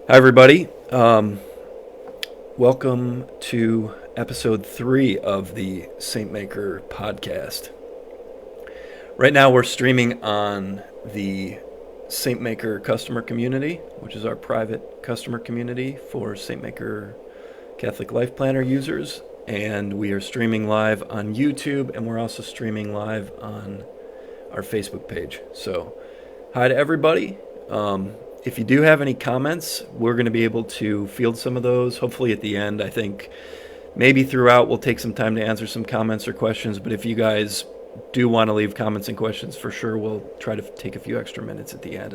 Hi, everybody. Welcome to episode 3 of the Saintmaker Podcast. Right now, we're streaming on the Saintmaker customer community, which is our private customer community for Saintmaker Catholic Life Planner users. And we are streaming live on YouTube, and we're also streaming live on our Facebook page. So, hi to everybody. If you do have any comments, we're going to be able to field some of those, hopefully at the end. I think maybe throughout we'll take some time to answer some comments or questions, but if you guys do want to leave comments and questions, for sure we'll try to take a few extra minutes at the end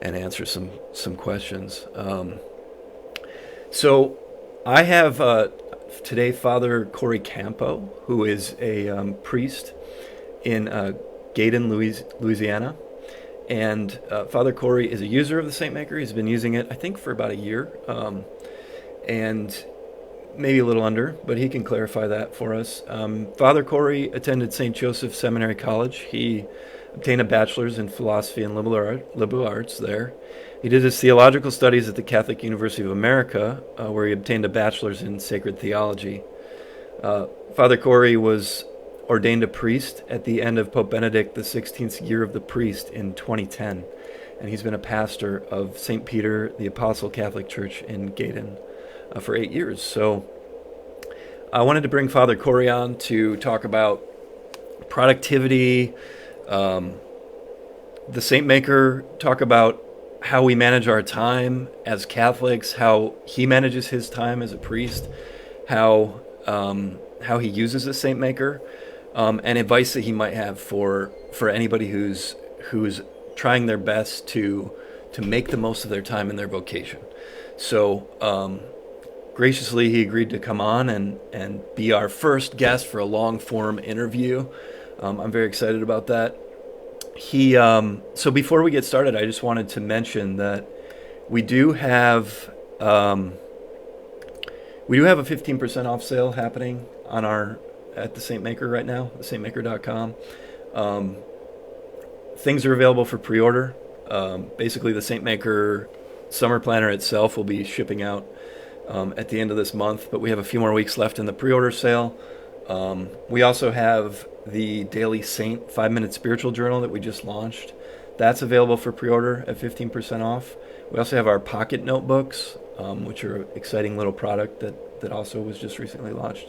and answer some questions. So I have today Father Corey Campeaux, who is a priest in Gaydon, Louisiana. And Father Corey is a user of the Saintmaker. He's been using it, I think, for about a year, and maybe a little under, but he can clarify that for us. Father Corey attended St. Joseph Seminary College. He obtained a bachelor's in philosophy and liberal arts there. He did his theological studies at the Catholic University of America, where he obtained a bachelor's in sacred theology. Father Corey was ordained a priest at the end of Pope Benedict XVI's year of the priest in 2010, and he's been a pastor of St. Peter the Apostle Catholic Church in Gaydon for 8 years. So I wanted to bring Father Corey on to talk about productivity, the Saintmaker, talk about how we manage our time as Catholics, how he manages his time as a priest, how he uses the Saintmaker, and advice that he might have for anybody who's trying their best to make the most of their time in their vocation. So graciously he agreed to come on and be our first guest for a long form interview. I'm very excited about that. So before we get started, I just wanted to mention that we do have a 15% off sale happening at the Saintmaker right now, the Saintmaker.com. Things are available for pre-order. Basically, the Saintmaker Summer Planner itself will be shipping out at the end of this month, but we have a few more weeks left in the pre-order sale. We also have the Daily Saint 5-Minute Spiritual Journal that we just launched. That's available for pre-order at 15% off. We also have our pocket notebooks, which are an exciting little product that also was just recently launched.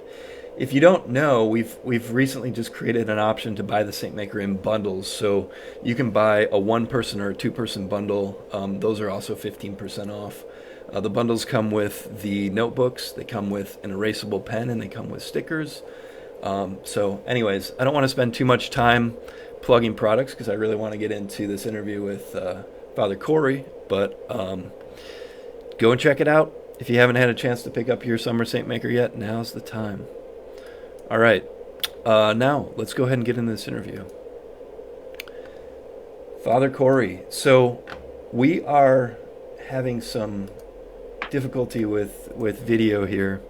If you don't know, we've recently just created an option to buy the Saintmaker in bundles. So you can buy a 1-person or a 2-person bundle. Those are also 15% off. The bundles come with the notebooks, they come with an erasable pen, and they come with stickers. So anyways, I don't want to spend too much time plugging products because I really want to get into this interview with Father Corey. But go and check it out. If you haven't had a chance to pick up your Summer Saintmaker yet, now's the time. All right, now let's go ahead and get into this interview. Father Corey, so we are having some difficulty with video here.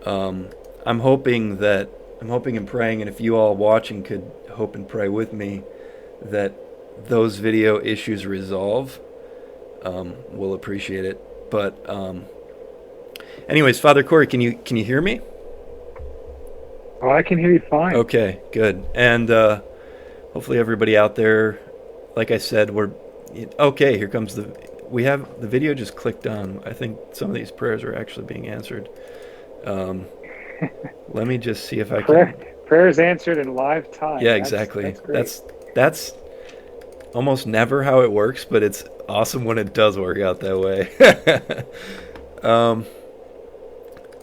I'm hoping and praying, and if you all watching could hope and pray with me, that those video issues resolve. We'll appreciate it. But anyways, Father Corey, can you hear me? Oh, I can hear you fine. Okay, good. And hopefully everybody out there, like I said, okay, here comes we have the video just clicked on. I think some of these prayers are actually being answered. Let me just see if I can. Prayers answered in live time. Yeah, exactly. That's almost never how it works, but it's awesome when it does work out that way.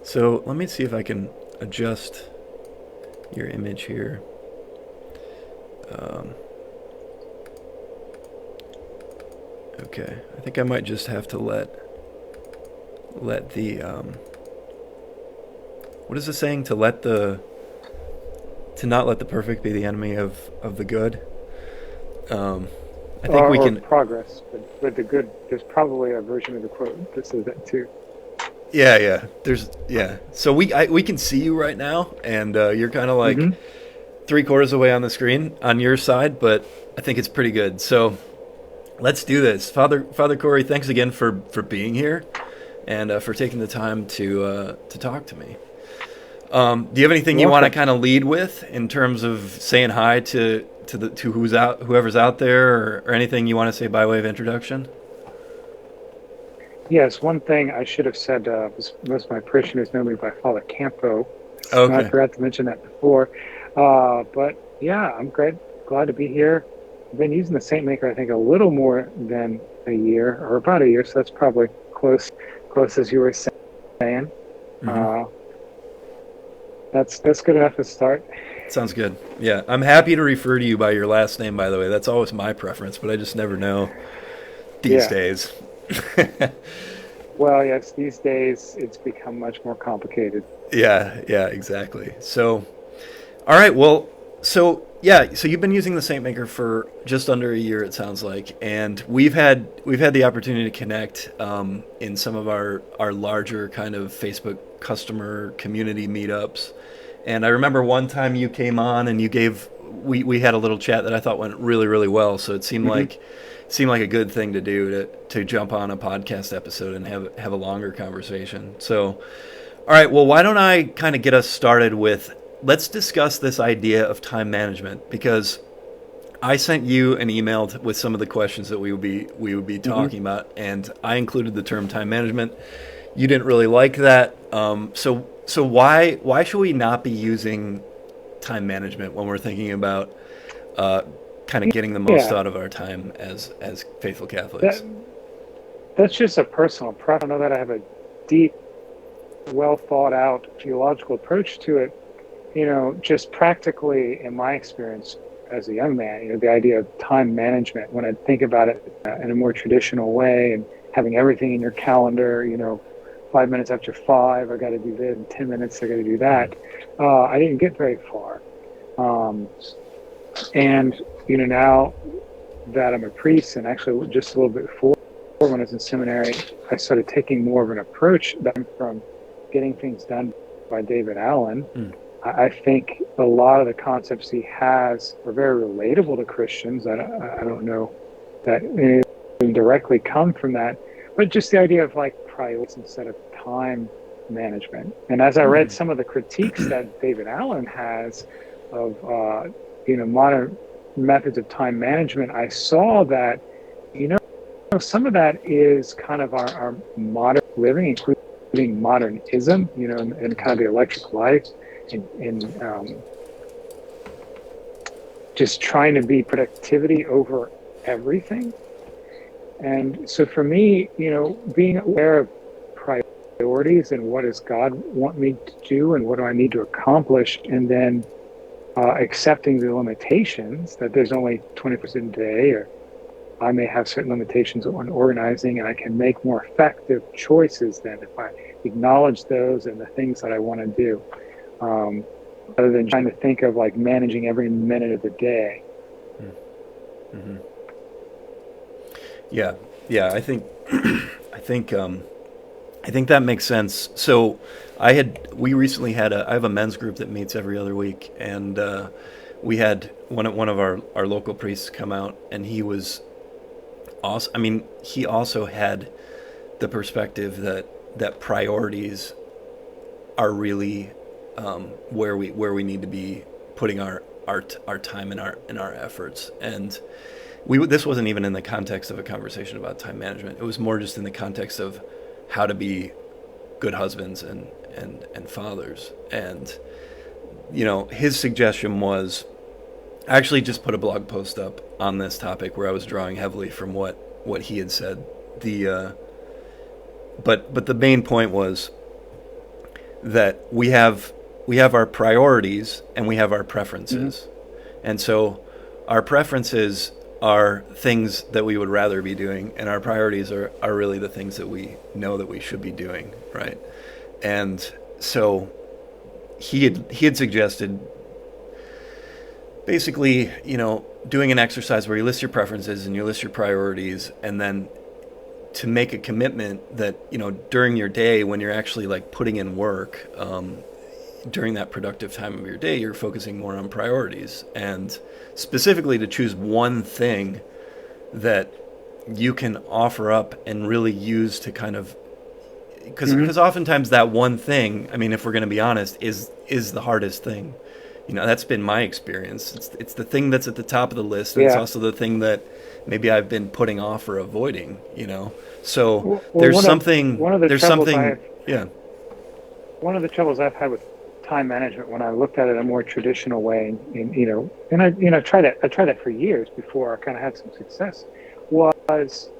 So let me see if I can adjust your image here. Okay, I think I might just have to let the what is the saying? To not let the perfect be the enemy of the good. I think we can progress, but with the good. There's probably a version of the quote that says that too. Yeah. So we can see you right now, and you're kind of like 3/4 away on the screen on your side, but I think it's pretty good. So Let's do this. Father Corey, thanks again for being here and for taking the time to talk to me. Do you have anything you want to kind of lead with in terms of saying hi to whoever's out there, or anything you want to say by way of introduction? Yes, one thing I should have said was most of my parishioners know me by Father Campeaux. Okay. I forgot to mention that before. But yeah, I'm glad to be here. I've been using the Saintmaker, I think, a little more than a year, or about a year, so that's probably close as you were saying. Mm-hmm. That's good enough to start. Sounds good. Yeah, I'm happy to refer to you by your last name, by the way. That's always my preference, but I just never know these days. Well, yes, these days it's become much more complicated. Yeah, exactly. So, all right, well, so you've been using the Saintmaker for just under a year, it sounds like, and we've had the opportunity to connect in some of our larger kind of Facebook customer community meetups. And I remember one time you came on and we had a little chat that I thought went really, really well. So it seemed like a good thing to do to jump on a podcast episode and have a longer conversation. So, all right, well, why don't I kind of get us started with, let's discuss this idea of time management, because I sent you an email with some of the questions that we would be talking about, and I included the term time management. You didn't really like that. So why should we not be using time management when we're thinking about kind of getting the most out of our time as faithful Catholics? That's just a personal preference. I know that I have a deep, well thought out theological approach to it. Just practically in my experience as a young man, the idea of time management, when I think about it in a more traditional way and having everything in your calendar, 5 minutes after 5, I got to do this, in 10 minutes, I got to do that. I didn't get very far. And, now that I'm a priest, and actually just a little bit before, when I was in seminary, I started taking more of an approach from getting things done by David Allen. I think a lot of the concepts he has are very relatable to Christians. I don't know that it directly come from that, but just the idea of like priorities instead of time management. And as I read some of the critiques that David Allen has of modern methods of time management, I saw that some of that is kind of our modern living, including modernism, and kind of the electric life, and just trying to be productivity over everything. And so for me, being aware of priorities and what does God want me to do and what do I need to accomplish, and then accepting the limitations that there's only 20% a day, or I may have certain limitations on organizing, and I can make more effective choices then if I acknowledge those and the things that I want to do, rather than trying to think of like managing every minute of the day. Mm-hmm. Yeah, I think that makes sense. So I recently had I have a men's group that meets every other week, and we had one of our local priests come out, and he was awesome. I mean, he also had the perspective that priorities are really where we need to be putting our time and our efforts. And this wasn't even in the context of a conversation about time management. It was more just in the context of how to be good husbands and fathers. And his suggestion was, I actually just put a blog post up on this topic where I was drawing heavily from what he had said. But the main point was that we have our priorities and we have our preferences. And so our preferences are things that we would rather be doing, and our priorities are really the things that we know that we should be doing, right? And so he had suggested basically, doing an exercise where you list your preferences and you list your priorities, and then to make a commitment that, during your day when you're actually like putting in work, during that productive time of your day, you're focusing more on priorities, and specifically to choose one thing that you can offer up and really use to kind of, because oftentimes that one thing, I mean, if we're going to be honest, is the hardest thing. You know, that's been my experience. It's the thing that's at the top of the list, and it's also the thing that maybe I've been putting off or avoiding, you know. So there's something, One of the troubles I've had with time management, when I looked at it a more traditional way, and I tried that for years before I kind of had some success, was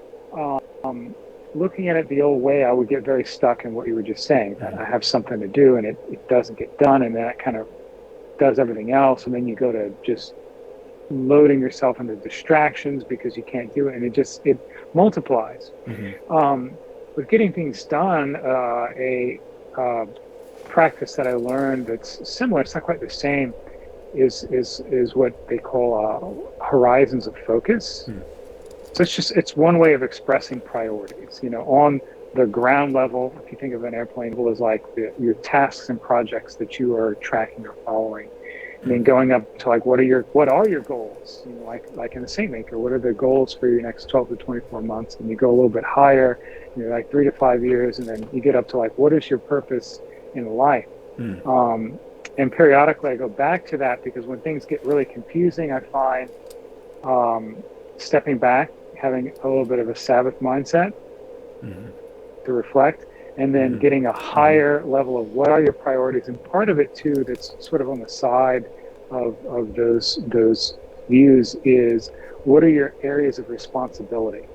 looking at it the old way. I would get very stuck in what you were just saying, that I have something to do and it doesn't get done, and then it kind of does everything else, and then you go to just loading yourself into distractions because you can't do it, and it multiplies. With getting things done, a practice that I learned that's similar, it's not quite the same, is what they call horizons of focus. So it's one way of expressing priorities. You know, on the ground level, if you think of an airplane, is like your tasks and projects that you are tracking or following. And then going up to like, what are your goals? You know, like in the Saintmaker, what are the goals for your next 12 to 24 months? And you go a little bit higher, you know, like 3 to 5 years, and then you get up to like, what is your purpose in life? And periodically I go back to that, because when things get really confusing, I find stepping back, having a little bit of a Sabbath mindset to reflect, and then getting a higher level of what are your priorities. And part of it too, that's sort of on the side of those views, is what are your areas of responsibility?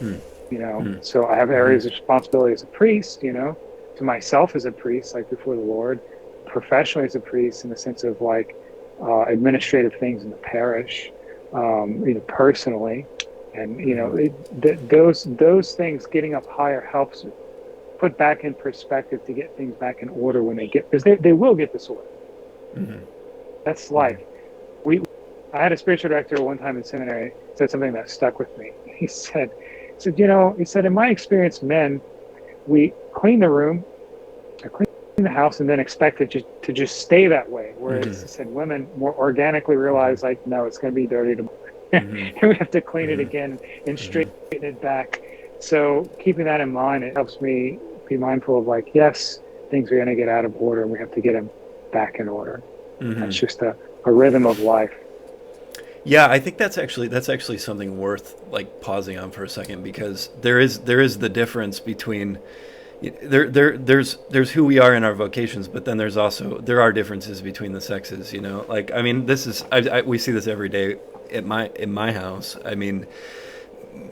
You know, so I have areas of responsibility as a priest, you know, to myself as a priest, like before the Lord, professionally as a priest in the sense of like administrative things in the parish, you know, personally. And, you know, those things, getting up higher, helps put back in perspective to get things back in order when they get, because they will get disordered. That's life. I had a spiritual director one time in seminary said something that stuck with me. He said, in my experience, men, we clean the room, or clean the house, and then expect it to just stay that way. Whereas he said women more organically realize, like, no, it's going to be dirty tomorrow. And we have to clean it again and straighten it back. So keeping that in mind, it helps me be mindful of like, yes, things are going to get out of order and we have to get them back in order. That's just a rhythm of life. Yeah, I think that's actually something worth like pausing on for a second, because there is the difference between there's who we are in our vocations, but then there are differences between the sexes, you know. Like, I mean, this is we see this every day in my house. I mean,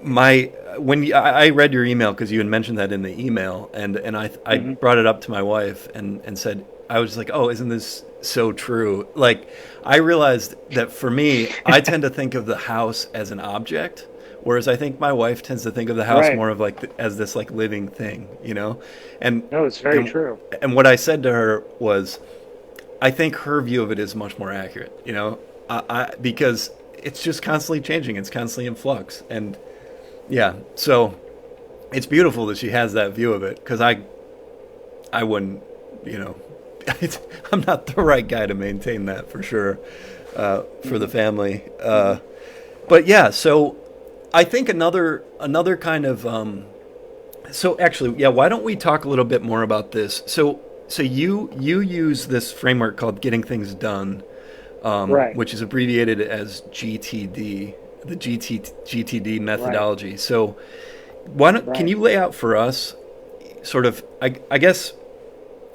when I read your email, because you had mentioned that in the email, and I brought it up to my wife and said, I was like, oh, isn't this so true? Like, I realized that for me, I tend to think of the house as an object, whereas I think my wife tends to think of the house more of like as this like living thing, you know. And no, it's very true. And what I said to her was, I think her view of it is much more accurate, you know, because it's just constantly changing, it's constantly in flux, and yeah, so it's beautiful that she has that view of it, because I wouldn't, you know, I'm not the right guy to maintain that for sure, for the family. But yeah, so I think another kind of, so actually, yeah, why don't we talk a little bit more about this? So you use this framework called Getting Things Done, which is abbreviated as GTD, the GTD methodology. Right. So can you lay out for us sort of, I guess,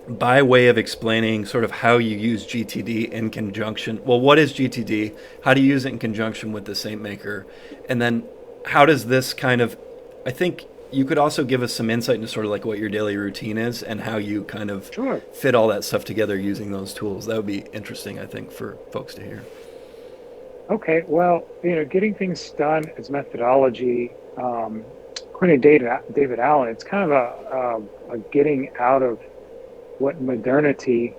by way of explaining sort of how you use GTD in conjunction, well, what is GTD? How do you use it in conjunction with the Saintmaker? And then how does this kind of, I think you could also give us some insight into sort of like what your daily routine is and how you kind of fit all that stuff together using those tools. That would be interesting, I think, for folks to hear. Okay, well, you know, Getting Things Done as methodology, according to David Allen, it's kind of a getting out of what modernity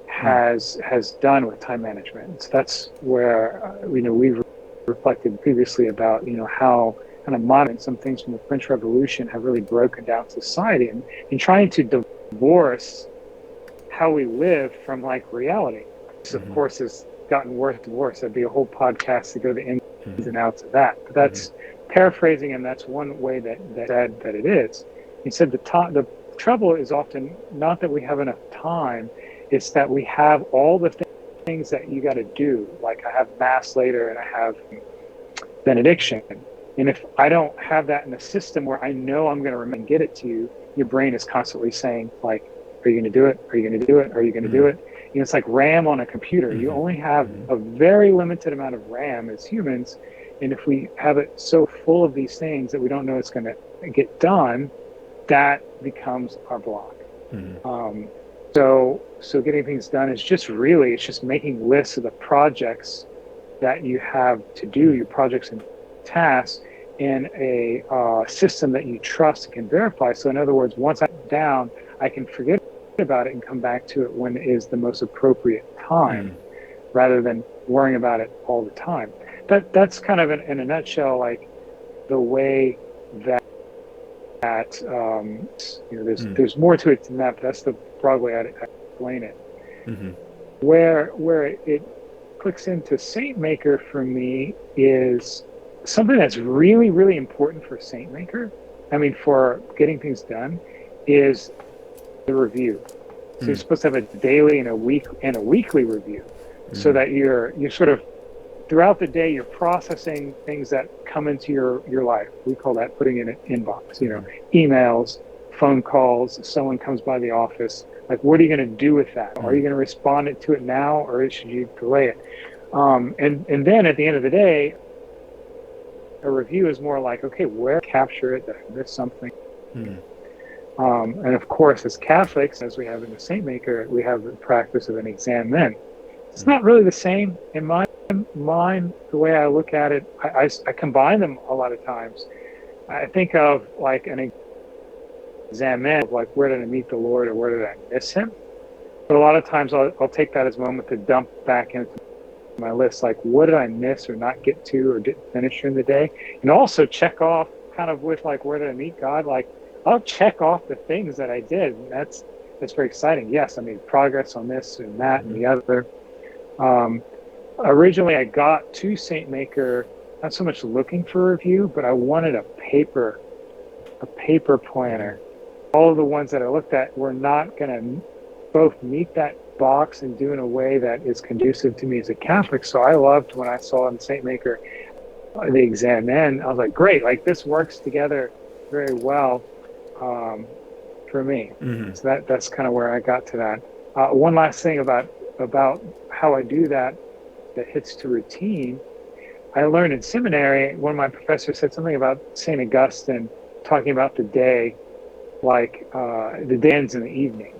has done with time management. So that's where we've reflected previously about how kind of modern, some things from the French Revolution have really broken down society, and trying to divorce how we live from like reality. This, of course, has gotten worse and worse. That'd be a whole podcast to go to the ins and outs of that. But that's paraphrasing him, that's one way that it is. He said the trouble is often not that we have enough time, it's that we have all the things that you got to do. Like I have Mass later and I have benediction. And if I don't have that in the system where I know I'm going to remember and get it to you, your brain is constantly saying, like, are you going to do it? Are you going to do it? Are you going to do it? You know, it's like RAM on a computer. You only have a very limited amount of RAM as humans. And if we have it so full of these things that we don't know it's going to get done, that becomes our block. So getting things done is just really, it's just making lists of the projects that you have to do, your projects and tasks, in a system that you trust and can verify. So in other words, once I'm down, I can forget about it and come back to it when it is the most appropriate time, rather than worrying about it all the time. That's kind of in a nutshell, like the way that you know, there's more to it than that, but that's the broad way I'd explain it. Where it clicks into Saintmaker for me is something that's really, really important for Saintmaker. I mean, for getting things done, is the review. So you're supposed to have a daily and a weekly review, so that you're sort of throughout the day, you're processing things that come into your life. We call that putting in an inbox, you know, emails, phone calls, someone comes by the office. Like, what are you going to do with that? Are you going to respond to it now, or should you delay it? And then at the end of the day, a review is more like, okay, where capture it? Did I miss something? And of course, as Catholics, as we have in the Saintmaker, we have the practice of an exam then. It's not really the same in my mind. The way I look at it, I combine them a lot of times. I think of like an exam of like, where did I meet the Lord, or where did I miss him? But a lot of times I'll take that as a moment to dump back into my list, like, what did I miss or not get to or didn't finish during the day? And also check off kind of with like, where did I meet God? Like, I'll check off the things that I did. And that's very exciting. Yes, I made progress on this and that and the other. Originally I got to Saintmaker not so much looking for a review, but I wanted a paper planner. All of the ones that I looked at were not going to both meet that box and do in a way that is conducive to me as a Catholic. So I loved when I saw in Saintmaker the exam then. I was like, great, like this works together very well for me. So that's kind of where I got to that. One last thing about how I do that hits to routine. I learned in seminary, one of my professors said something about St. Augustine talking about the day, like the day ends in the evening.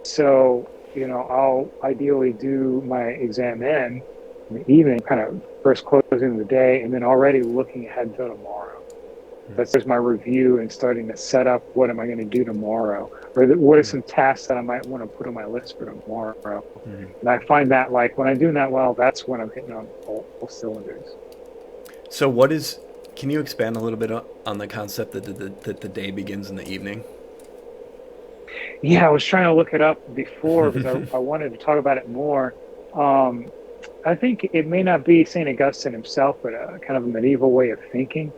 So, you know, I'll ideally do my exam in the evening, kind of first closing the day, and then already looking ahead to tomorrow. That's my review and starting to set up what am I going to do tomorrow, or what are some tasks that I might want to put on my list for tomorrow. And I find that, like, when I'm doing that well, that's when I'm hitting on all cylinders. So can you expand a little bit on the concept that the day begins in the evening? Yeah, I was trying to look it up before because I wanted to talk about it more. I think it may not be St. Augustine himself, but kind of a medieval way of thinking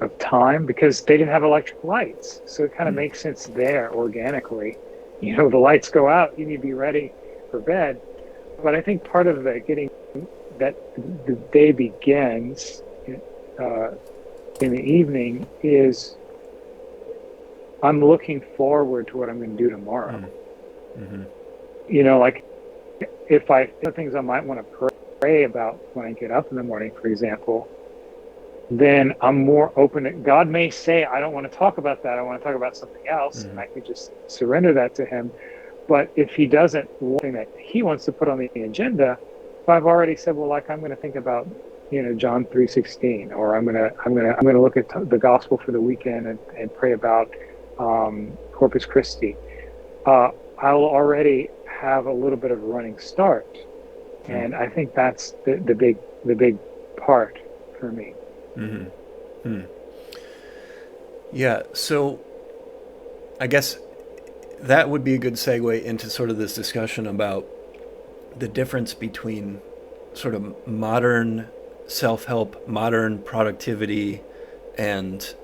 of time, because they didn't have electric lights. So it kind of makes sense there organically. You know, the lights go out, you need to be ready for bed. But I think part of getting that the day begins in the evening is I'm looking forward to what I'm going to do tomorrow. You know, like if the things I might want to pray about when I get up in the morning, for example, then I'm more open. God may say, I don't want to talk about that. I want to talk about something else. And I can just surrender that to him. But if he doesn't want something that he wants to put on the agenda, if I've already said, well, like I'm going to think about, you know, John 3:16, or I'm going to look at the gospel for the weekend and pray about Corpus Christi, I'll already have a little bit of a running start. And I think that's the big part for me. Yeah, so I guess that would be a good segue into sort of this discussion about the difference between sort of modern self-help, modern productivity, and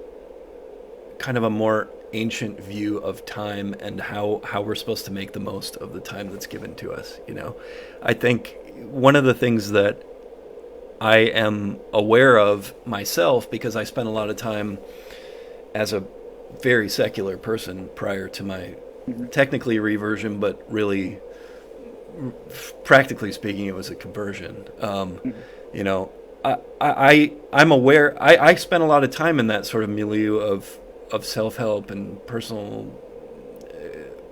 kind of a more ancient view of time and how we're supposed to make the most of the time that's given to us. I think one of the things that I am aware of myself, because I spent a lot of time as a very secular person prior to my technically reversion, but really, practically speaking, it was a conversion. I'm aware. I spent a lot of time in that sort of milieu of self-help and personal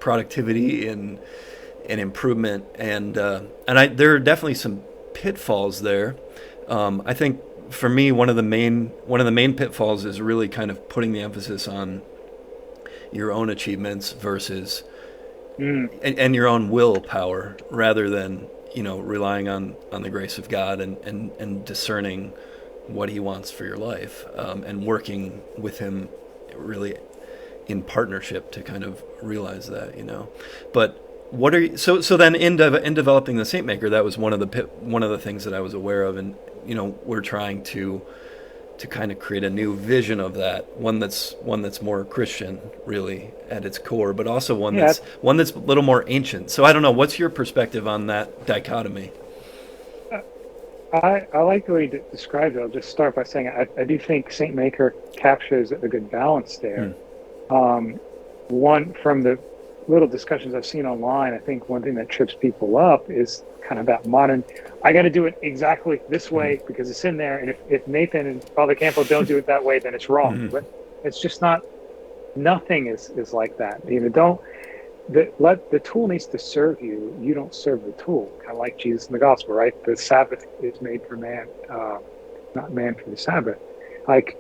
productivity and improvement, and there are definitely some pitfalls there. I think for me, one of the main pitfalls is really kind of putting the emphasis on your own achievements versus and your own willpower, rather than relying on the grace of God and discerning what He wants for your life, and working with Him really in partnership to kind of realize that. But what are you, so then in developing the Saintmaker, that was one of the things that I was aware of, and we're trying to kind of create a new vision of that, one that's more Christian really at its core, but also one that's a little more ancient. So I don't know, what's your perspective on that dichotomy? I like the way you described it. I'll just start by saying I do think Saintmaker captures a good balance there. One, from the little discussions I've seen online, I think one thing that trips people up is kind of that modern, I got to do it exactly this way because it's in there, and if Nathan and Father Campeaux don't do it that way, then it's wrong. But it's just not, nothing is like that. The tool needs to serve you. You don't serve the tool. Kind of like Jesus in the gospel, right? The Sabbath is made for man, not man for the Sabbath. Like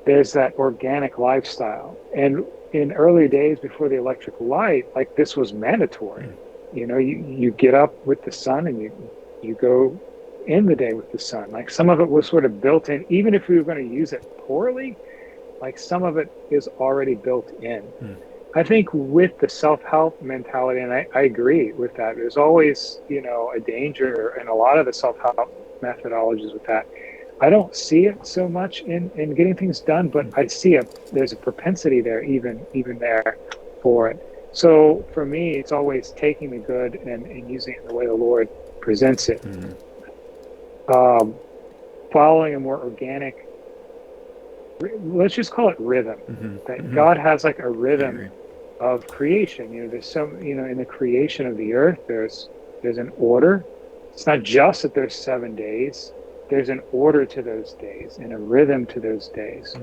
there's that organic lifestyle. And in early days before the electric light, like this was mandatory. You get up with the sun and you go in the day with the sun. Like some of it was sort of built in, even if we were going to use it poorly, like some of it is already built in. I think with the self-help mentality, and I agree with that, there's always, a danger in a lot of the self-help methodologies with that. I don't see it so much in getting things done, but I see there's a propensity there, even there for it. So for me, it's always taking the good and using it in the way the Lord presents it. Following a more organic, let's just call it rhythm. That God has like a rhythm of creation. There's in the creation of the earth, there's an order. It's not just that there's 7 days. There's an order to those days and a rhythm to those days.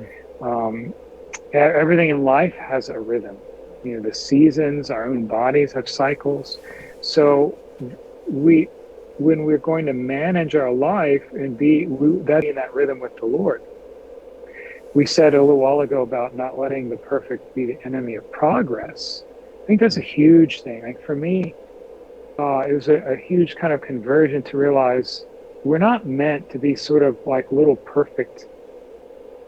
Everything in life has a rhythm. The seasons, our own bodies have cycles. So when we're going to manage our life and be in that rhythm with the Lord, we said a little while ago about not letting the perfect be the enemy of progress. I think that's a huge thing. Like for me, it was a huge kind of conversion to realize we're not meant to be sort of like little perfect.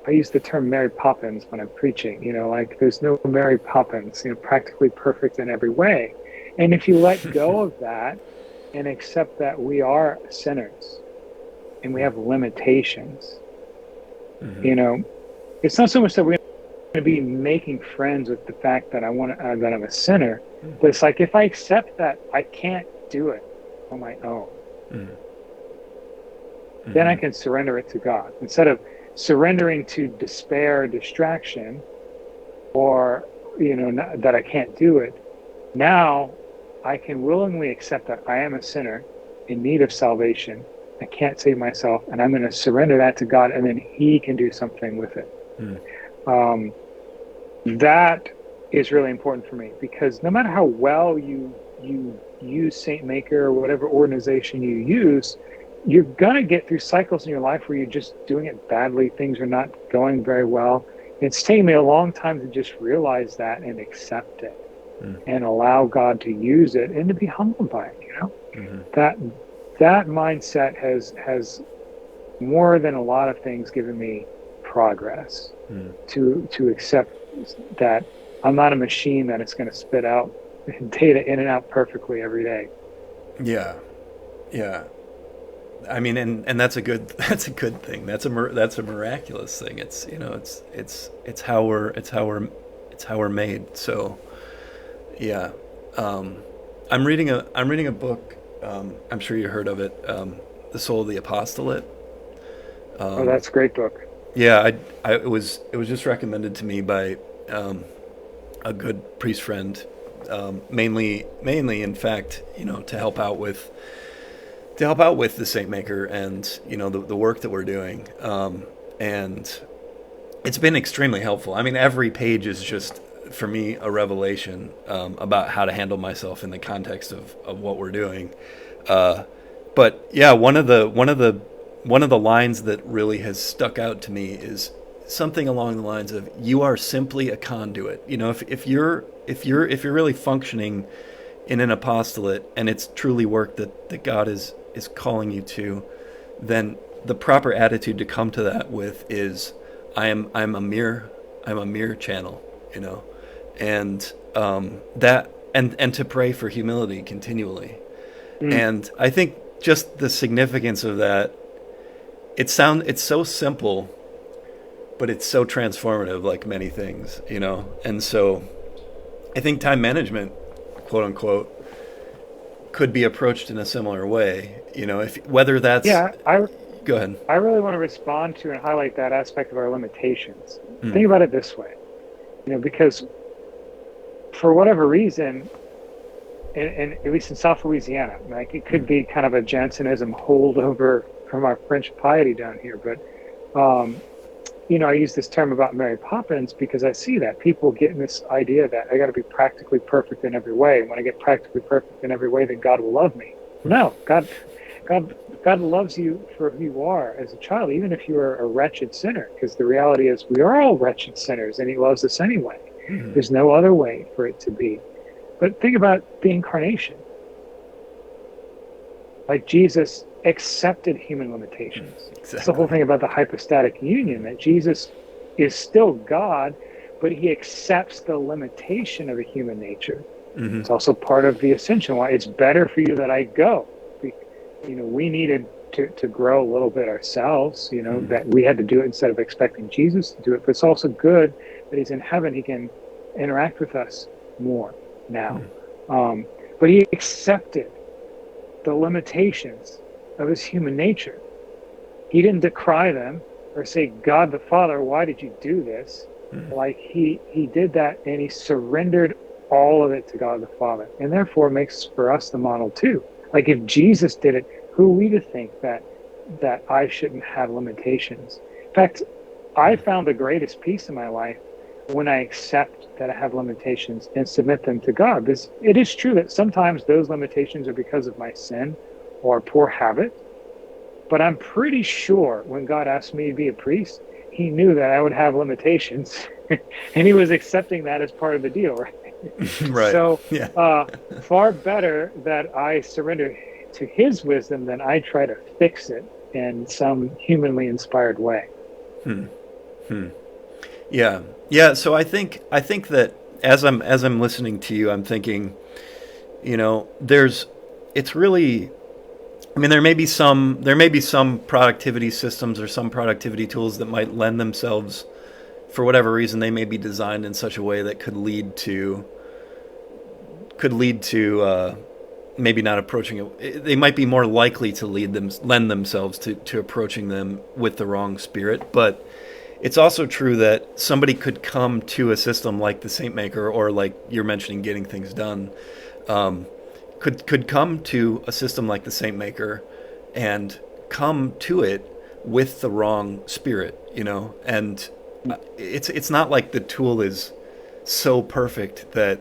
I use the term Mary Poppins when I'm preaching, like there's no Mary Poppins, practically perfect in every way. And if you let go of that and accept that we are sinners and we have limitations, it's not so much that we're going to be making friends with the fact that that I'm a sinner, but it's like if I accept that I can't do it on my own, then I can surrender it to God instead of surrendering to despair, distraction, or that I can't do it. Now I can willingly accept that I am a sinner in need of salvation. I can't save myself, and I'm going to surrender that to God, and then He can do something with it. That is really important for me, because no matter how well you use Saintmaker or whatever organization you use, you're going to get through cycles in your life where you're just doing it badly. Things are not going very well. It's taken me a long time to just realize that and accept it and allow God to use it and to be humbled by it. That mindset has more than a lot of things given me progress to accept that I'm not a machine that it's going to spit out data in and out perfectly every day. Yeah. I mean, and that's a good thing. That's a miraculous thing. It's, it's how we're made. So yeah, I'm reading a book. I'm sure you heard of it. The Soul of the Apostolate. Oh, that's a great book. Yeah, it was just recommended to me by a good priest friend, mainly in fact, to help out with the Saintmaker and the work that we're doing, and it's been extremely helpful. I mean, every page is just, for me, a revelation about how to handle myself in the context of what we're doing. But yeah, one of the lines that really has stuck out to me is something along the lines of, "You are simply a conduit." If you're really functioning in an apostolate and it's truly work that God is calling you to, then the proper attitude to come to that with is, I'm a mere channel, and that and to pray for humility continually. And I think just the significance of that, it's so simple, but it's so transformative, like many things, And so I think time management, quote unquote, could be approached in a similar way, whether that's... Yeah, Go ahead. I really want to respond to and highlight that aspect of our limitations. Think about it this way, because for whatever reason, and at least in South Louisiana, like, it could be kind of a Jansenism holdover from our French piety down here, but I use this term about Mary Poppins because I see that people get in this idea that I got to be practically perfect in every way. And when I get practically perfect in every way, then God will love me. No, God loves you for who you are as a child, even if you are a wretched sinner, because the reality is we are all wretched sinners, and He loves us anyway. There's no other way for it to be. But think about the incarnation. Like, Jesus accepted human limitations. Exactly. It's the whole thing about the hypostatic union, that Jesus is still God, but He accepts the limitation of a human nature. It's also part of the ascension, why it's better for you that I go. We needed to grow a little bit ourselves, that we had to do it instead of expecting Jesus to do it. But it's also good that He's in heaven. He can interact with us more now. But He accepted the limitations of His human nature. He didn't decry them or say, "God the Father, why did you do this?" Like, he did that, and He surrendered all of it to God the Father, and therefore makes for us the model too. Like, if Jesus did it, who are we to think that I shouldn't have limitations? In fact, I found the greatest peace in my life when I accept that I have limitations and submit them to God. Because it is true that sometimes those limitations are because of my sin or poor habit. But I'm pretty sure when God asked me to be a priest, He knew that I would have limitations. And He was accepting that as part of the deal, right? Right. So far better that I surrender to His wisdom than I try to fix it in some humanly inspired way. Yeah. So I think that as I'm listening to you, I'm thinking, it's really, I mean, there may be some productivity systems or some productivity tools that might lend themselves, for whatever reason, they may be designed in such a way that could lead to maybe not approaching it. They might be more likely to lend themselves to approaching them with the wrong spirit. But it's also true that somebody could come to a system like the Saintmaker, or like you're mentioning, getting things done, could come to a system like the Saintmaker and come to it with the wrong spirit, and it's not like the tool is so perfect that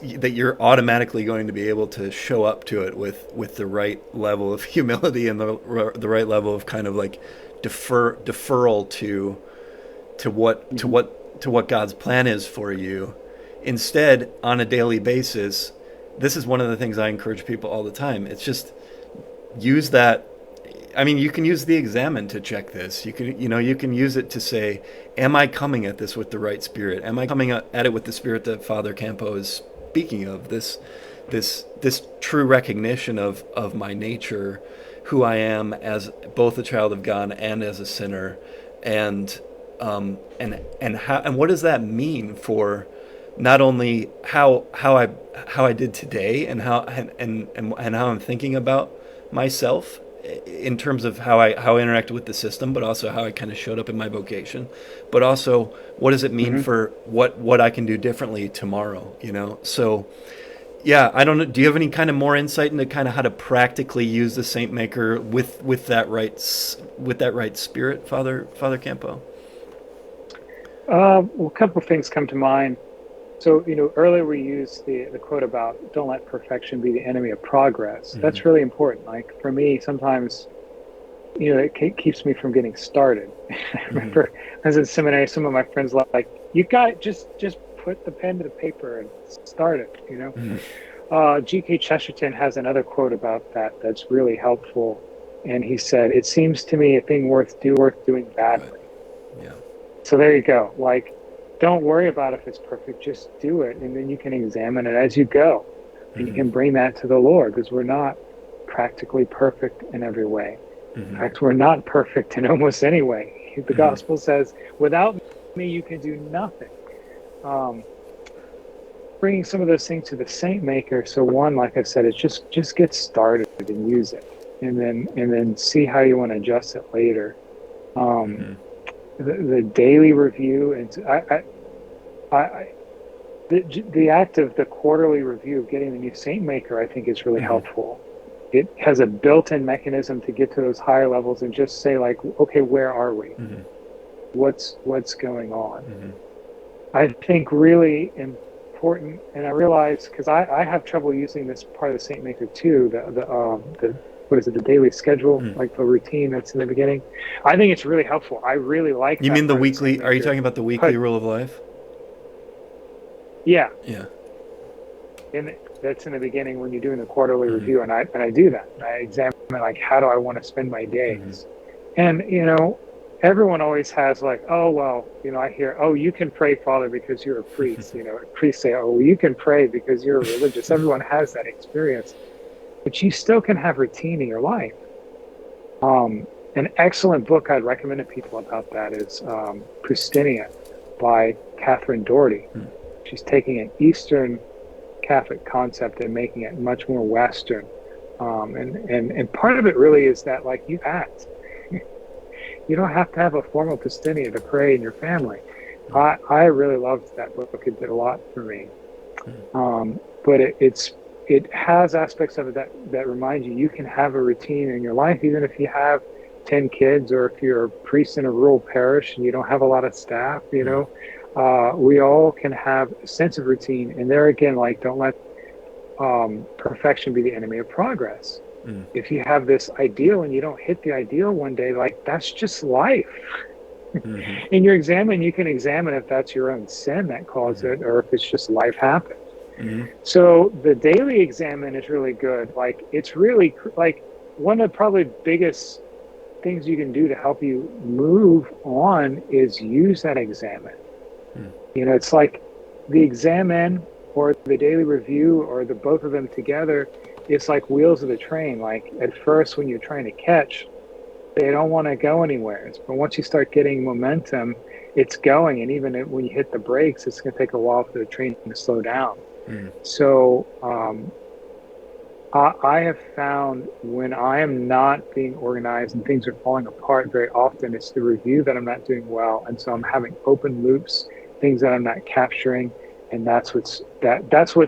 you're automatically going to be able to show up to it with the right level of humility and the right level of kind of like deferral to what God's plan is for you. Instead, on a daily basis, this is one of the things I encourage people all the time. It's just use that. I mean, you can use the examen to check this. You can use it to say, am I coming at this with the right spirit? Am I coming at it with the spirit that Father Campeaux is speaking of? This true recognition of my nature, who I am as both a child of God and as a sinner, and what does that mean for not only how I did today and how I'm thinking about myself in terms of how I interacted with the system, but also how I kind of showed up in my vocation, but also what does it mean for what I can do differently tomorrow, So yeah, I don't know. Do you have any kind of more insight into kind of how to practically use the Saintmaker with that right spirit, Father Campeaux? Well, a couple of things come to mind. So, earlier we used the quote about don't let perfection be the enemy of progress. Mm-hmm. That's really important. Like for me, sometimes, it keeps me from getting started. I remember I was in seminary, some of my friends were like, you got just put the pen to the paper and start it, G.K. Chesterton has another quote about that that's really helpful. And he said, it seems to me a thing worth doing badly. Right. Yeah. So there you go. Like, don't worry about if it's perfect, just do it. And then you can examine it as you go. And you can bring that to the Lord, because we're not practically perfect in every way. In fact, we're not perfect in almost any way. The gospel says, without me, you can do nothing. Bringing some of those things to the Saintmaker. So one, like I said, is just get started and use it. And then see how you want to adjust it later. The daily review, and the act of the quarterly review of getting the new Saintmaker, I think, is really helpful. It has a built-in mechanism to get to those higher levels and just say, like, okay, where are we? What's going on? I think really important, and I realize, because I have trouble using this part of the Saintmaker too, the what is it, the daily schedule, like the routine that's in the beginning. I think it's really helpful. I really like You that mean the part of weekly, are you Saintmaker. talking about the weekly rule of life? Yeah. Yeah. That's in the beginning when you're doing the quarterly review, and I do that. I examine, like, how do I want to spend my days? And, everyone always has like, oh, well, I hear, oh, you can pray, Father, because you're a priest. Priests say, oh, you can pray because you're religious. Everyone has that experience. But you still can have routine in your life. An excellent book I'd recommend to people about that is Poustinia by Catherine Doherty. She's taking an Eastern Catholic concept and making it much more Western. And part of it really is that, like, you act. You don't have to have a formal Poustinia to pray in your family. I really loved that book. It did a lot for me. But it has aspects of it that remind you can have a routine in your life, even if you have 10 kids, or if you're a priest in a rural parish and you don't have a lot of staff, we all can have a sense of routine. And there again, like, don't let perfection be the enemy of progress. If you have this ideal and you don't hit the ideal one day, like, that's just life. In your examine, you can examine if that's your own sin that caused it, or if it's just life happened. So the daily examine is really good. Like, it's really like one of the probably biggest things you can do to help you move on is use that examine. It's like the examine or the daily review, or the both of them together. It's like wheels of the train. Like, at first when you're trying to catch, they don't want to go anywhere. But once you start getting momentum, it's going. And even when you hit the brakes, it's going to take a while for the train to slow down. So I have found when I am not being organized and things are falling apart, very often it's the review that I'm not doing well. And so I'm having open loops, things that I'm not capturing. And that's what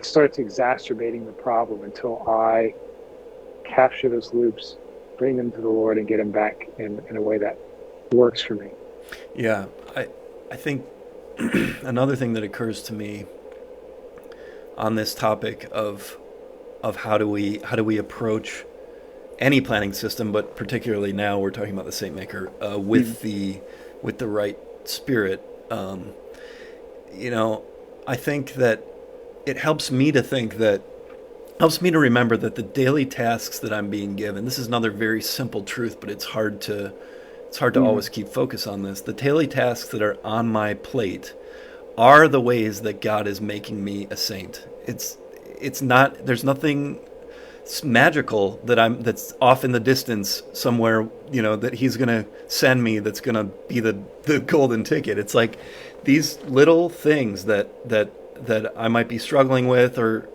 starts exacerbating the problem until I capture those loops, bring them to the Lord, and get them back in a way that works for me. Yeah, I think another thing that occurs to me on this topic of how do we approach any planning system, but particularly now we're talking about the Saintmaker with the right spirit. I think that it helps me to remember that the daily tasks that I'm being given, this is another very simple truth, but it's hard to always keep focus on this. The daily tasks that are on my plate are the ways that God is making me a saint. It's not, there's nothing magical that's off in the distance somewhere, that he's going to send me, that's going to be the golden ticket. It's like these little things that I might be struggling with, or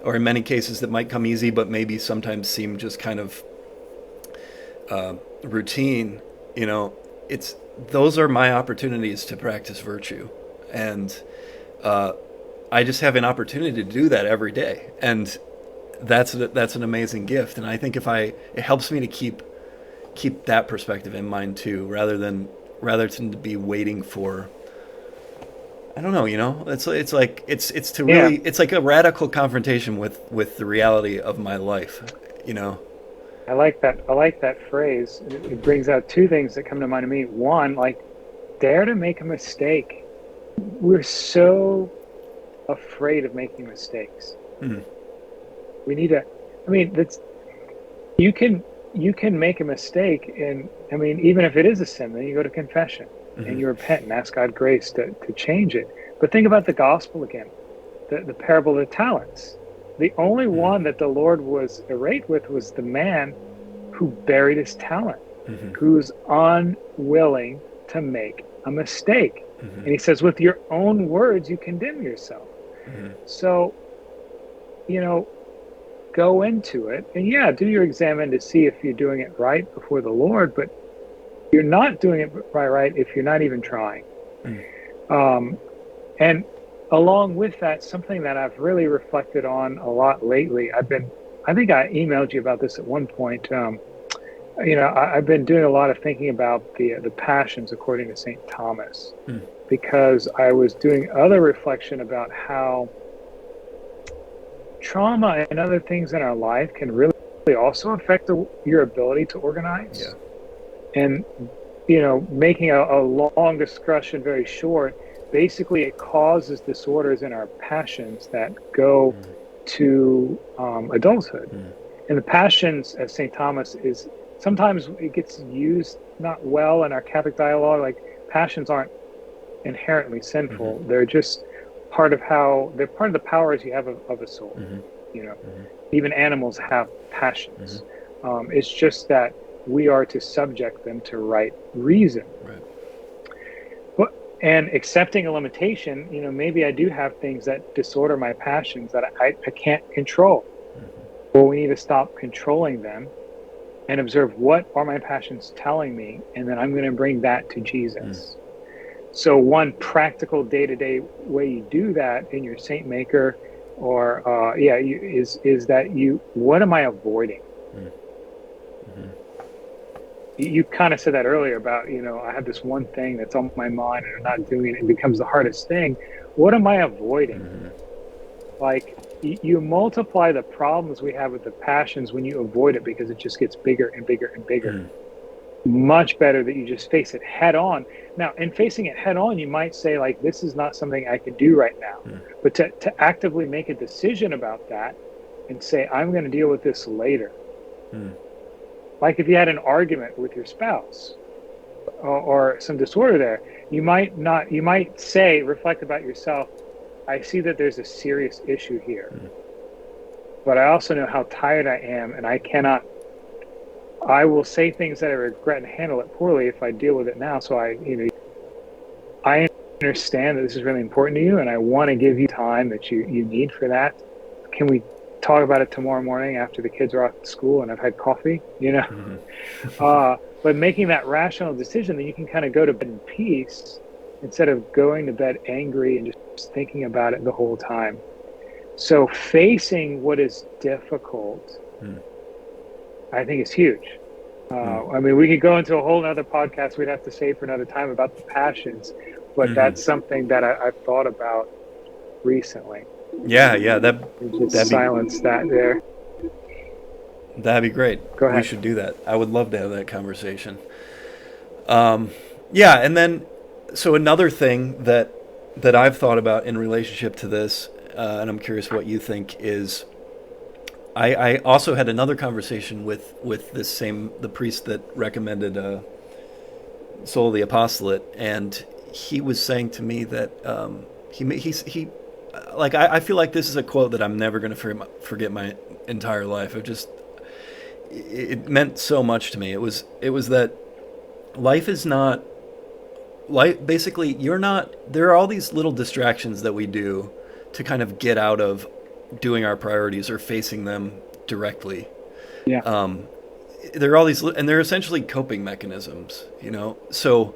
in many cases that might come easy, but maybe sometimes seem just kind of routine. Those are my opportunities to practice virtue, and I just have an opportunity to do that every day, and that's an amazing gift. And I think it helps me to keep that perspective in mind too, rather than to be waiting for, I don't know, it's like it's like a radical confrontation with the reality of my life, I like that phrase. It brings out two things that come to mind to me. One, like, dare to make a mistake. We're so afraid of making mistakes. We need to, you can make a mistake, and even if it is a sin, then you go to confession and you repent and ask God grace to change it. But think about the gospel again, the parable of the talents. The only one that the Lord was irate with was the man who buried his talent, who's unwilling to make a mistake. And he says, with your own words, you condemn yourself. So, go into it and do your examine to see if you're doing it right before the Lord, but you're not doing it right if you're not even trying. And along with that, something that I've really reflected on a lot lately, I think I emailed you about this at one point. I've been doing a lot of thinking about the passions according to St. Thomas, because I was doing other reflection about how trauma and other things in our life can really also affect your ability to organize. And, making a long discussion very short, basically it causes disorders in our passions that go to adulthood. And the passions, as St. Thomas is, sometimes it gets used not well in our Catholic dialogue. Like, passions aren't inherently sinful. They're just they're part of the powers you have of a soul. Even animals have passions. It's just that we are to subject them to right reason. And accepting a limitation, maybe I do have things that disorder my passions that I can't control. Well, we need to stop controlling them and observe, what are my passions telling me? And then I'm going to bring that to Jesus. So one practical day-to-day way you do that in your Saintmaker, or is that what am I avoiding? You kind of said that earlier about, I have this one thing that's on my mind and I'm not doing it. It becomes the hardest thing. What am I avoiding? Like, you multiply the problems we have with the passions when you avoid it, because it just gets bigger and bigger and bigger. Much better that you just face it head on. Now, in facing it head on, you might say, like, this is not something I can do right now. But to actively make a decision about that and say, I'm going to deal with this later. Like if you had an argument with your spouse or some disorder there, you might say, reflect about yourself, I see that there's a serious issue here. But I also know how tired I am, and I will say things that I regret and handle it poorly if I deal with it now. So I understand that this is really important to you, and I want to give you time that you need for that. Can we talk about it tomorrow morning after the kids are off to school and I've had coffee? But making that rational decision, then you can kind of go to bed in peace instead of going to bed angry and just thinking about it the whole time. So facing what is difficult, I think, is huge. We could go into a whole other podcast we'd have to save for another time about the passions, but that's something that I've thought about recently. That'd silence that there. That'd be great. Go ahead. We should do that. I would love to have that conversation. And then, so another thing that I've thought about in relationship to this, and I'm curious what you think, is I also had another conversation with the priest that recommended Soul of the Apostolate, and he was saying to me that he like I feel like this is a quote that I'm never going to forget my entire life. It meant so much to me. It was that life is not life. Basically, there are all these little distractions that we do to kind of get out of doing our priorities or facing them directly. Yeah. There are all these, and they're essentially coping mechanisms, So,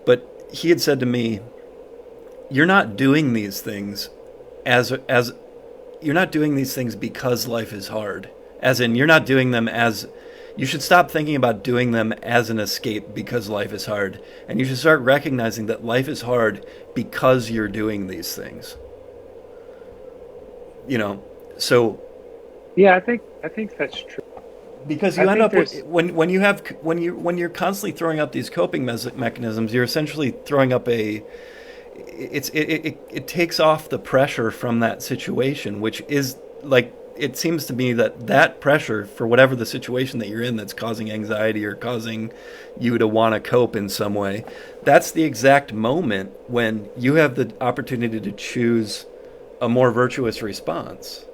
but he had said to me, "You're not doing these things as you're not doing these things because life is hard. As in, you're not doing them as you should stop thinking about doing them as an escape because life is hard, and you should start recognizing that life is hard because you're doing these things." So. Yeah, I think that's true. Because you end up with, when you're constantly throwing up these coping mechanisms, you're essentially throwing up it takes off the pressure from that situation, which is like, it seems to me that pressure for whatever the situation that you're in that's causing anxiety or causing you to want to cope in some way, that's the exact moment when you have the opportunity to choose a more virtuous response.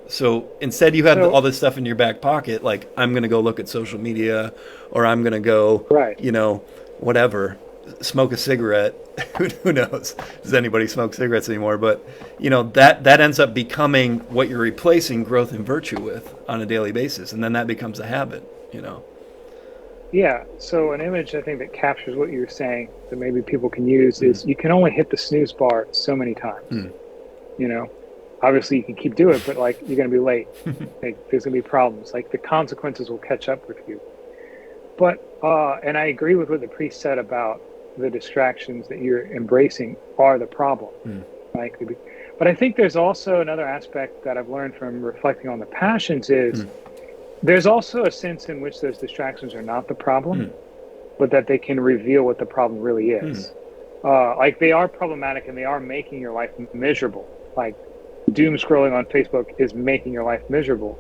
So instead you have all this stuff in your back pocket, like, I'm going to go look at social media, or I'm going to go, whatever, smoke a cigarette. Who knows? Does anybody smoke cigarettes anymore? But, that ends up becoming what you're replacing growth and virtue with on a daily basis. And then that becomes a habit, Yeah. So an image, I think, that captures what you're saying that maybe people can use is you can only hit the snooze bar so many times, Obviously, you can keep doing it, but like, you're going to be late. Like, there's going to be problems. Like, the consequences will catch up with you. But and I agree with what the priest said about the distractions that you're embracing are the problem. But I think there's also another aspect that I've learned from reflecting on the passions is there's also a sense in which those distractions are not the problem, but that they can reveal what the problem really is. Like, they are problematic and they are making your life miserable. Like, doom scrolling on Facebook is making your life miserable.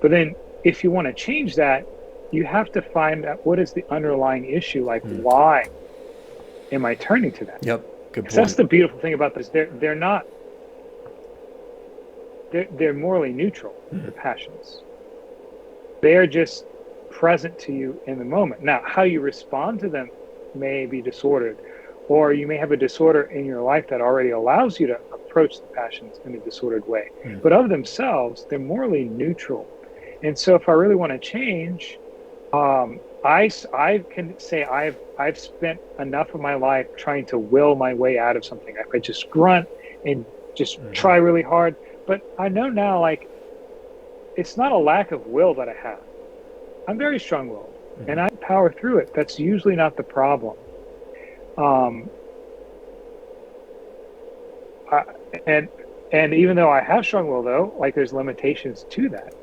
But then if you want to change that, you have to find out what is the underlying issue. Like, why am I turning to that? Yep. Good point. That's the beautiful thing about this. They're morally neutral, the passions. They are just present to you in the moment. Now, how you respond to them may be disordered, or you may have a disorder in your life that already allows you to approach the passions in a disordered way. But of themselves, they're morally neutral. And so if I really want to change, I can say I've spent enough of my life trying to will my way out of something. I could just grunt and just try really hard. But I know now, like, it's not a lack of will that I have. I'm very strong-willed, and I power through it. That's usually not the problem. And even though I have strong will, though, like, there's limitations to that.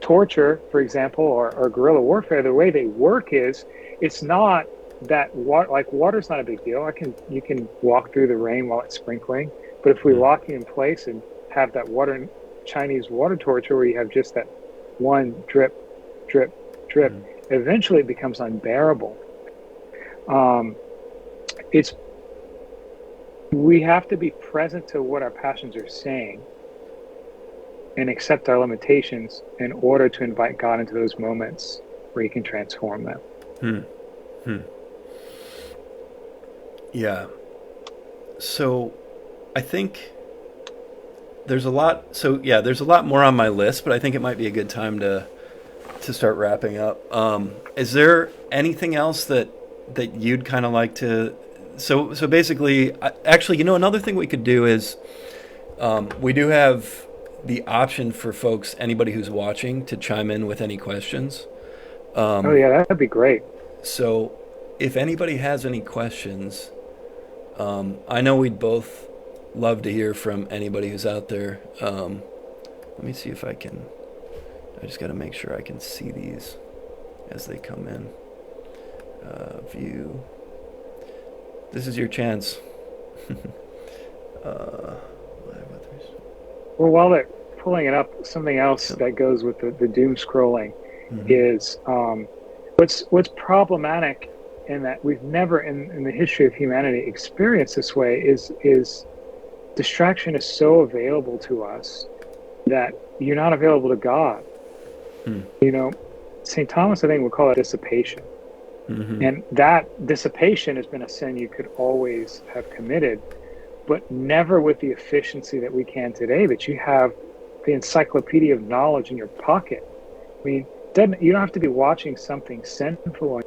Torture, for example, or guerrilla warfare, the way they work is, it's not that water's not a big deal. You can walk through the rain while it's sprinkling, but if we lock you in place and have that Chinese water torture where you have just that one drip, drip, drip, eventually it becomes unbearable. We have to be present to what our passions are saying and accept our limitations in order to invite God into those moments where He can transform them. Yeah. So I think there's a lot. So yeah, there's a lot more on my list, but I think it might be a good time to start wrapping up. Is there anything else that you'd kind of like to? So basically, actually, another thing we could do is we do have the option for folks, anybody who's watching, to chime in with any questions. Oh yeah, that'd be great. So if anybody has any questions, I know we'd both love to hear from anybody who's out there. Let me see if I can. I just got to make sure I can see these as they come in. View. This is your chance. Well, while they're pulling it up, something else that goes with the doom scrolling is what's problematic, in that we've never in the history of humanity experienced this way is distraction is so available to us that you're not available to God. St. Thomas, I think, would call it dissipation. And that dissipation has been a sin you could always have committed, but never with the efficiency that we can today, that you have the encyclopedia of knowledge in your pocket. I mean, you don't have to be watching something sinful on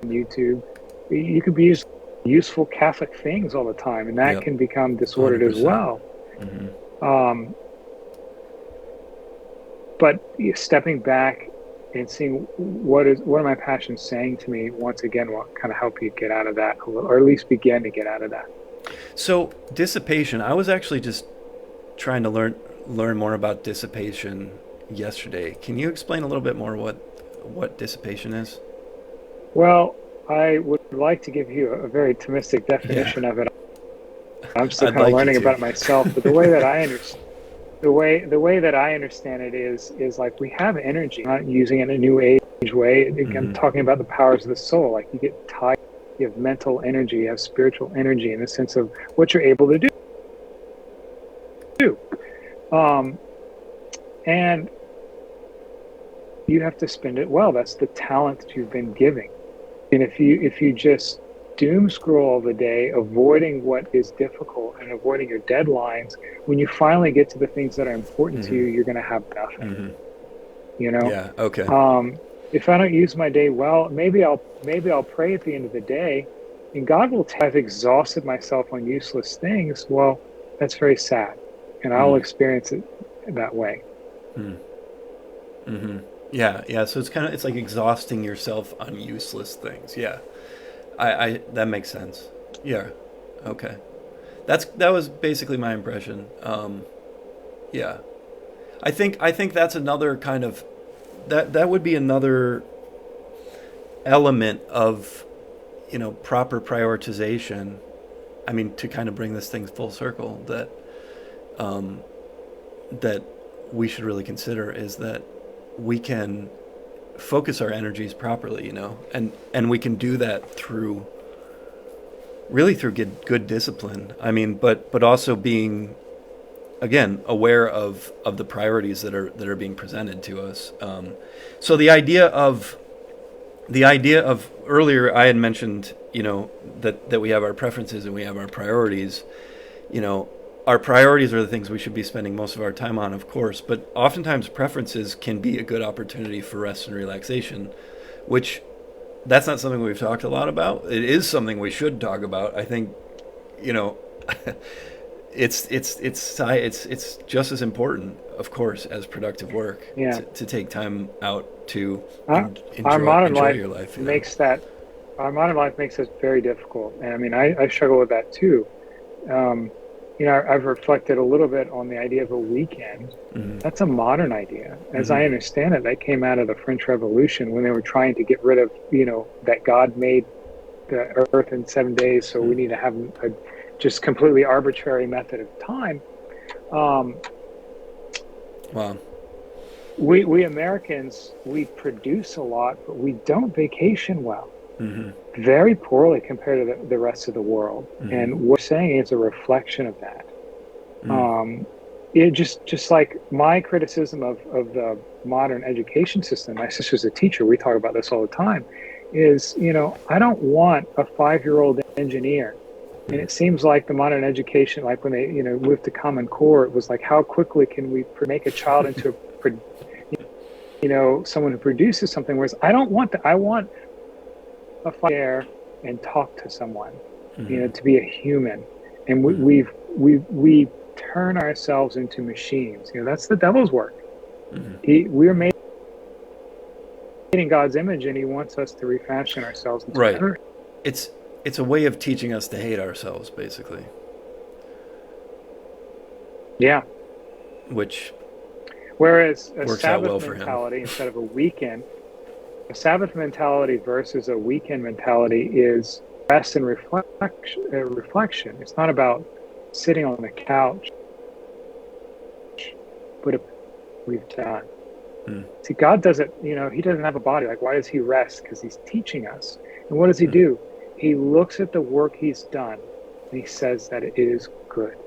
YouTube. You could be useful Catholic things all the time, and that can become disordered 100%. As well. But stepping back and seeing what are my passions saying to me, once again, will kind of help you get out of that, or at least begin to get out of that. So dissipation, I was actually just trying to learn more about dissipation yesterday. Can you explain a little bit more what dissipation is? Well, I would like to give you a very Thomistic definition of it. I'm still kind of learning about it myself, but the way that I understand the way that I understand it is like we have energy. I'm not using it in a new age way. I'm talking about the powers of the soul. Like you get tired, you have mental energy, you have spiritual energy in the sense of what you're able to do. And you have to spend it well. That's the talent that you've been giving. And if you just doom scroll all the day, avoiding what is difficult and avoiding your deadlines, when you finally get to the things that are important to you, you're going to have nothing. Yeah. Okay. If I don't use my day well, maybe I'll pray at the end of the day, and God will I've exhausted myself on useless things. Well, that's very sad, and I'll experience it that way. Yeah. So it's like exhausting yourself on useless things. Yeah. I that makes sense. Yeah. Okay. That was basically my impression. Yeah. I think that's another kind of that would be another element of proper prioritization. I mean, to kind of bring this thing full circle, that we should really consider is that we can focus our energies properly, and we can do that through good discipline. I mean, but also being, again, aware of the priorities that are being presented to us. So the idea of earlier, I had mentioned, that we have our preferences and we have our priorities. Our priorities are the things we should be spending most of our time on, of course, but oftentimes preferences can be a good opportunity for rest and relaxation, which that's not something we've talked a lot about. It is something we should talk about. I think, it's just as important, of course, as productive work to take time out to enjoy your life. Our modern life makes this very difficult. And I mean, I struggle with that too. I've reflected a little bit on the idea of a weekend. That's a modern idea. As I understand it, that came out of the French Revolution when they were trying to get rid of, that God made the earth in 7 days, so we need to have a just completely arbitrary method of time. Wow. We Americans, we produce a lot, but we don't vacation well. Very poorly compared to the rest of the world. And what we're saying is a reflection of that. It just like my criticism of the modern education system, my sister's a teacher, we talk about this all the time, is, I don't want a 5-year-old engineer. And it seems like the modern education, like when they, moved to Common Core, it was like, how quickly can we make a child into someone who produces something, whereas I don't want that. I want a fire and talk to someone, to be a human. And we turn ourselves into machines. That's the devil's work. We're made in God's image, and he wants us to refashion ourselves into better. It's a way of teaching us to hate ourselves, basically. Yeah. Whereas a Sabbath mentality instead of a weekend, a Sabbath mentality versus a weekend mentality is rest and reflection. It's not about sitting on the couch, but we've done. See, God doesn't, he doesn't have a body. Like, why does he rest? Because he's teaching us. And what does he do? He looks at the work he's done, and he says that it is good.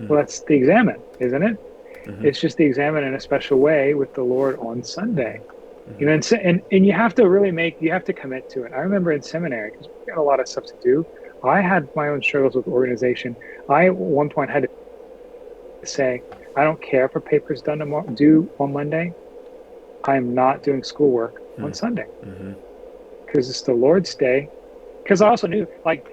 Well, that's the examine, isn't it? Mm-hmm. It's just the examine in a special way with the Lord on Sunday. Mm-hmm. You know, and you have to really you have to commit to it. I remember in seminary, because we got a lot of stuff to do. I had my own struggles with organization. I at one point had to say, I don't care if a paper's due on Monday. I'm not doing schoolwork on Sunday. Because it's the Lord's Day. Because I also knew, like,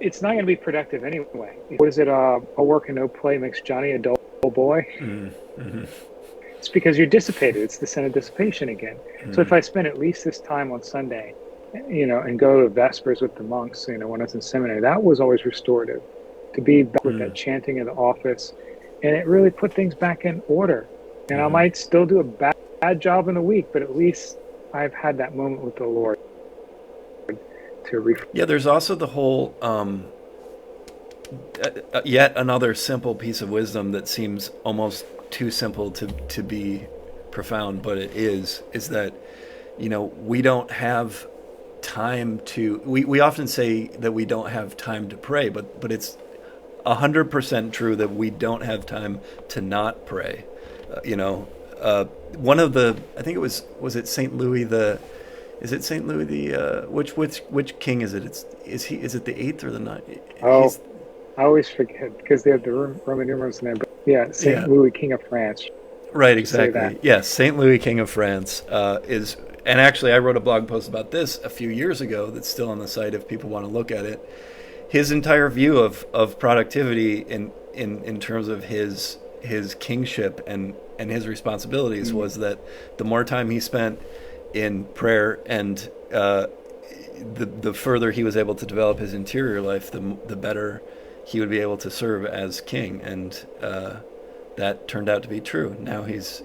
it's not going to be productive anyway. What is it? A work and no play makes Johnny a dull boy. Mm-hmm. It's because you're dissipated. It's the sin of dissipation again. So if I spend at least this time on Sunday, you know, and go to Vespers with the monks, you know, when I was in seminary, that was always restorative. To be back with that chanting in the office, and it really put things back in order. And I might still do a bad job in the week, but at least I've had that moment with the Lord. Yeah, there's also the whole yet another simple piece of wisdom that seems almost too simple to be profound, but it is that, you know, we don't have time to, we often say that we don't have time to pray, but it's 100% true that we don't have time to not pray. You know, one of the, I think it was it St. Louis the, is it St. Louis the, which king is it? Is it the 8th or the 9th? Oh, I always forget because they have the Roman numerals in there. But yeah, St. Louis, King of France. Right, exactly. Yes, St. Louis, King of France is, and actually I wrote a blog post about this a few years ago that's still on the site if people want to look at it. His entire view of productivity in terms of his kingship and his responsibilities was that the more time he spent in prayer and the further he was able to develop his interior life, the better he would be able to serve as king, and that turned out to be true. Now he's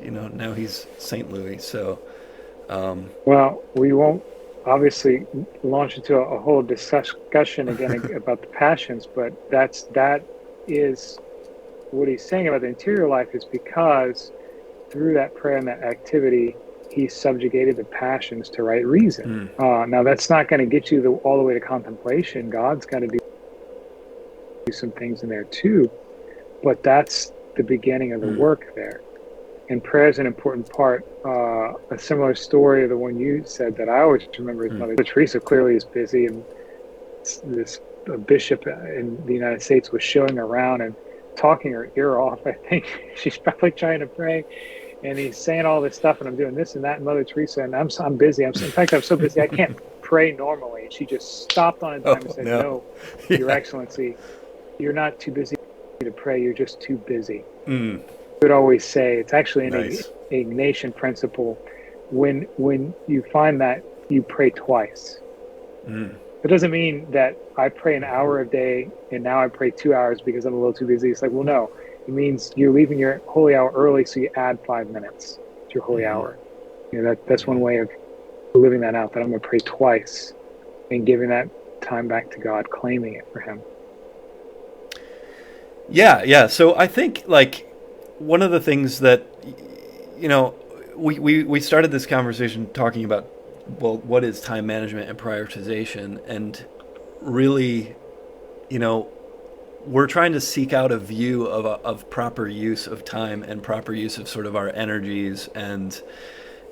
St. Louis. So, well, we won't obviously launch into a whole discussion again about the passions, but that is what he's saying about the interior life is because through that prayer and that activity, he subjugated the passions to right reason. Now, that's not going to get you all the way to contemplation. God's got to do some things in there too, but that's the beginning of the work there. And prayer is an important part. A similar story of the one you said that I always remember is Mother Teresa clearly is busy, and this bishop in the United States was showing around and talking her ear off. I think she's probably trying to pray, and he's saying all this stuff, and I'm doing this and that, and Mother Teresa, and I'm busy. In fact, I'm so busy I can't pray normally. And she just stopped on a dime and said, "No, Your Excellency, you're not too busy to pray. You're just too busy." I would always say it's actually an Ignatian principle. When you find that, you pray twice. It doesn't mean that I pray an hour a day and now I pray 2 hours because I'm a little too busy. It's like, well, no. It means you're leaving your holy hour early, so you add 5 minutes to your holy hour. You know, that's one way of living that out, that I'm going to pray twice and giving that time back to God, claiming it for him. Yeah. So I think, like, one of the things that, you know, we started this conversation talking about, well, what is time management and prioritization, and really, you know, we're trying to seek out a view of proper use of time and proper use of sort of our energies and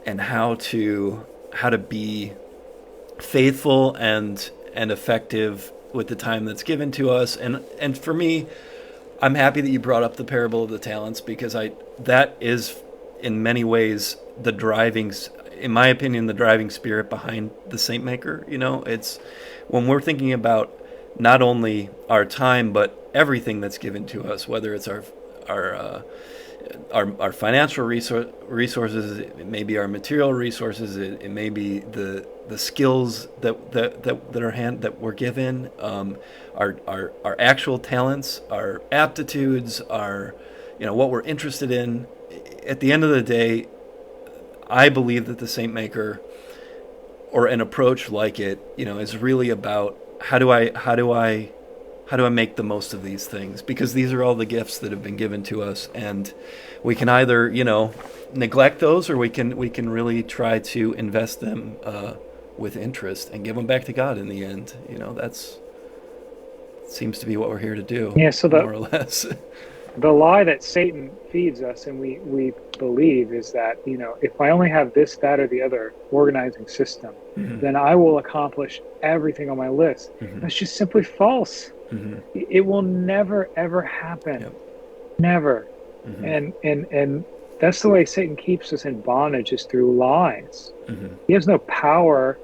how to be faithful and effective with the time that's given to us. And for me, I'm happy that you brought up the parable of the talents, because that is in many ways in my opinion, the driving spirit behind the Saintmaker. You know, it's when we're thinking about not only our time, but everything that's given to us, whether it's our financial resources, it may be our material resources, it may be the skills that we're given, our actual talents, our aptitudes, what we're interested in. At the end of the day, I believe that the Saintmaker, or an approach like it, you know, is really about how do I make the most of these things, because these are all the gifts that have been given to us, and we can either, you know, neglect those, or we can really try to invest them with interest and give them back to God in the end. You know, that's seems to be what we're here to do. Yeah. So more or less. the lie that Satan feeds us and we believe is that, if I only have this, that, or the other organizing system, then I will accomplish everything on my list. That's just simply false. It will never, ever happen. Yep. Never. And that's the way Satan keeps us in bondage, is through lies. He has no power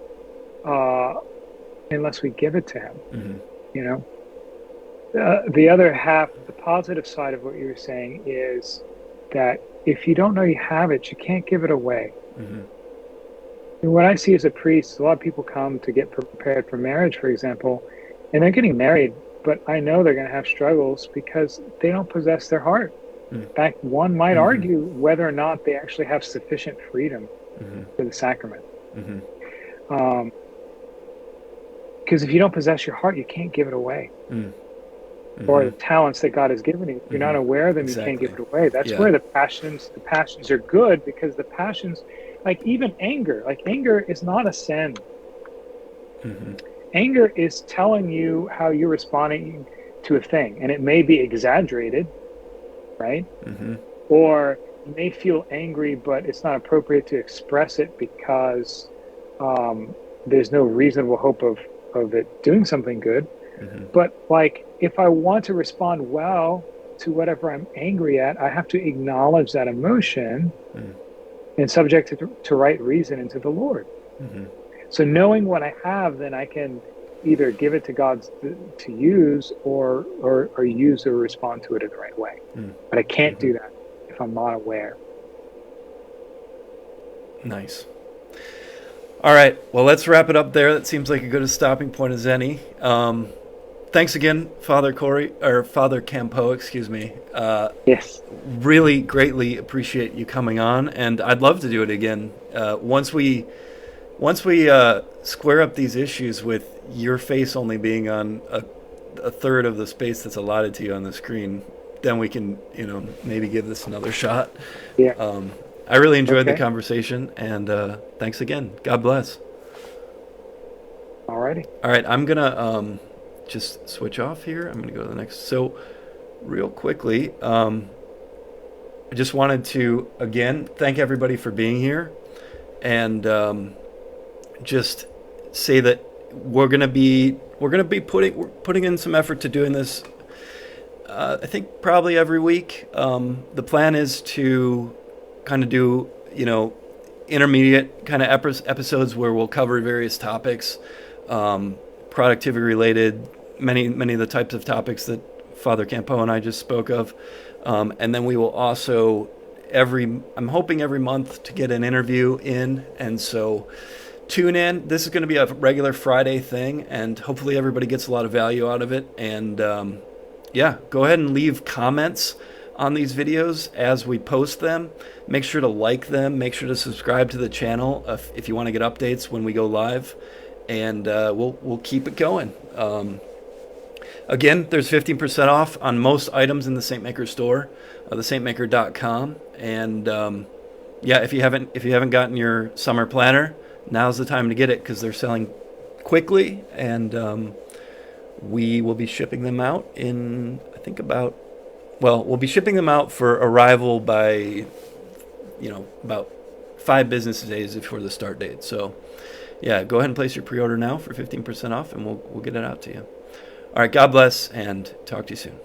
unless we give it to him. The other half, the positive side of what you were saying, is that if you don't know you have it, you can't give it away. And what I see as a priest, a lot of people come to get prepared for marriage, for example, and they're getting married, but I know they're going to have struggles because they don't possess their heart. In fact, one might argue whether or not they actually have sufficient freedom for the sacrament. Because if you don't possess your heart, you can't give it away. Or the talents that God has given you. If you're not aware of them, you can't give it away. That's where the passions are good, because the passions, like even anger is not a sin. Anger is telling you how you're responding to a thing, and it may be exaggerated, right? Or you may feel angry, but it's not appropriate to express it because there's no reasonable hope of it doing something good. But like, if I want to respond well to whatever I'm angry at, I have to acknowledge that emotion and subject it to right reason and to the Lord. So knowing what I have, then I can either give it to God to use or use or respond to it in the right way. But I can't do that if I'm not aware. Nice. All right. Well, let's wrap it up there. That seems like as good a stopping point as any. Thanks again, Father Campeaux, excuse me. Yes. Really greatly appreciate you coming on, and I'd love to do it again. Once we square up these issues with your face only being on a third of the space that's allotted to you on the screen, then we can, maybe give this another shot. Yeah. I really enjoyed the conversation, and thanks again. God bless. Alrighty. All right, I'm gonna just switch off here. I'm gonna go to the next. So, real quickly, I just wanted to again thank everybody for being here, and just say that we're gonna be putting in some effort to doing this. I think probably every week. The plan is to kind of do, intermediate kind of episodes where we'll cover various topics, productivity related, many of the types of topics that Father Campeaux and I just spoke of. And then we will also I'm hoping every month to get an interview in. And so tune in. This is going to be a regular Friday thing, and hopefully everybody gets a lot of value out of it. And go ahead and leave comments on these videos as we post them. Make sure to like them. Make sure to subscribe to the channel if you want to get updates when we go live. And we'll keep it going. Again, there's 15% off on most items in the Saintmaker store, the Saintmaker.com. And if you haven't gotten your summer planner, now's the time to get it, because they're selling quickly, and we will be shipping them out in, I think we'll be shipping them out for arrival by, about 5 business days before the start date. So, go ahead and place your pre-order now for 15% off, and we'll get it out to you. All right, God bless, and talk to you soon.